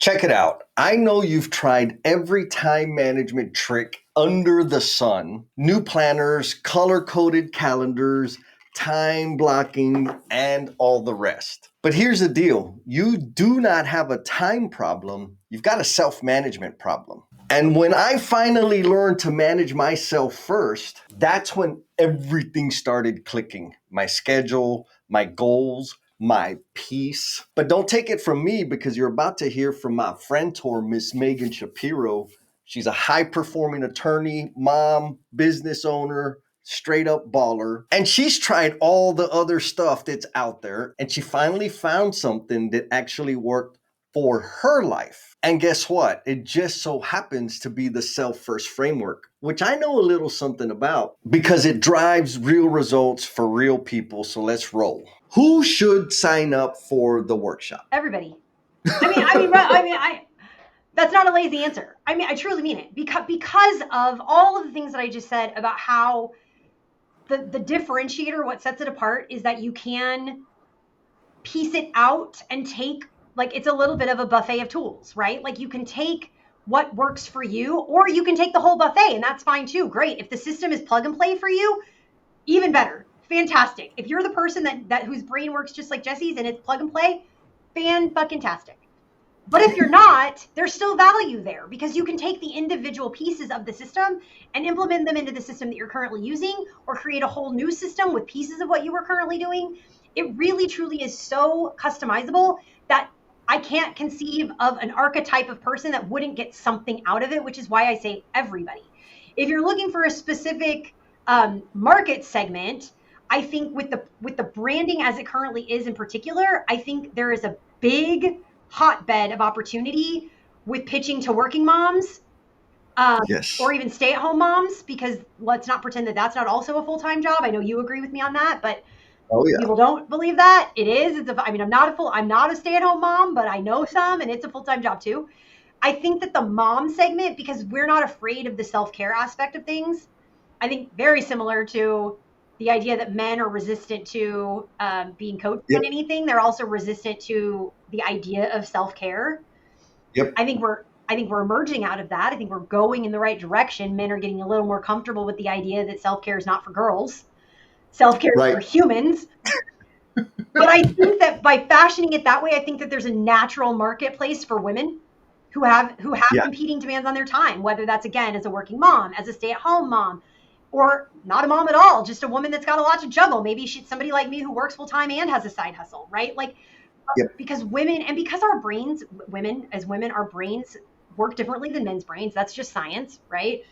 Check it out. I know you've tried every time management trick under the sun: new planners, color coded calendars, time blocking, and all the rest. But here's the deal: you do not have a time problem, you've got a self management problem. And when I finally learned to manage myself first, that's when everything started clicking: my schedule, my goals, my peace. But don't take it from me, because you're about to hear from my friend-tor, Miss Megan Shapiro. She's a high-performing attorney, mom, business owner, straight up baller. And she's tried all the other stuff that's out there, and she finally found something that actually worked for her life. And guess what? It just so happens to be the Self First framework, which I know a little something about because it drives real results for real people. So let's roll. Who should sign up for the workshop? Everybody. I that's not a lazy answer. I mean, I truly mean it because of all of the things that I just said about how the differentiator, what sets it apart, is that you can piece it out and take, like, it's a little bit of a buffet of tools, right? Like, you can take what works for you, or you can take the whole buffet, and that's fine too. Great. If the system is plug and play for you, even better. Fantastic. If you're the person that whose brain works just like Jesse's and it's plug and play, fan-fucking-tastic. But if you're not, there's still value there, because you can take the individual pieces of the system and implement them into the system that you're currently using, or create a whole new system with pieces of what you were currently doing. It really, truly is so customizable that I can't conceive of an archetype of person that wouldn't get something out of it, which is why I say everybody. If you're looking for a specific market segment, I think with the branding as it currently is in particular, I think there is a big hotbed of opportunity with pitching to working moms, Yes. or even stay-at-home moms, because let's not pretend that that's not also a full-time job. I know you agree with me on that, but Oh, yeah. people don't believe that. It is. I'm not a stay-at-home mom, but I know some, and it's a full-time job too. I think that the mom segment, because we're not afraid of the self-care aspect of things, I think very similar to the idea that men are resistant to being coached Yep. on anything. They're also resistant to the idea of self-care. Yep. I think we're emerging out of that. I think we're going in the right direction. Men are getting a little more comfortable with the idea that self-care is not for girls. Self-care is for Right. humans. But I think that by fashioning it that way, I think that there's a natural marketplace for women who have Yeah. competing demands on their time, whether that's, again, as a working mom, as a stay-at-home mom, or not a mom at all, just a woman that's got a lot to juggle. Maybe she's somebody like me who works full time and has a side hustle, right? Like, Yep. because women, and because our brains, women, our brains work differently than men's brains. That's just science, right?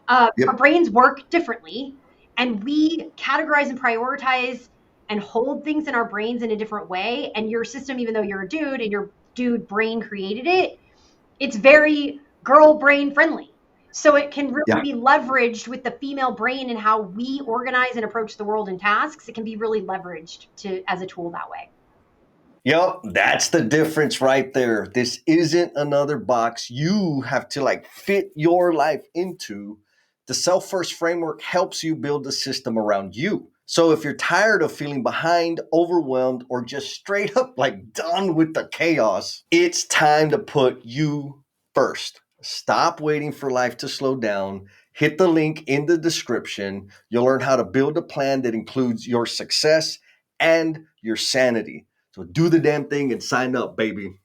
Our Yep. brains work differently, and we categorize and prioritize and hold things in our brains in a different way. And your system, even though you're a dude and your dude brain created it, it's very girl brain friendly. So it can really Yeah. be leveraged with the female brain and how we organize and approach the world and tasks. It can be really leveraged as a tool that way. Yep, that's the difference right there. This isn't another box you have to like fit your life into. The Self First framework helps you build a system around you. So if you're tired of feeling behind, overwhelmed, or just straight up like done with the chaos, it's time to put you first. Stop waiting for life to slow down. Hit the link in the description. You'll learn how to build a plan that includes your success and your sanity. So do the damn thing and sign up, baby.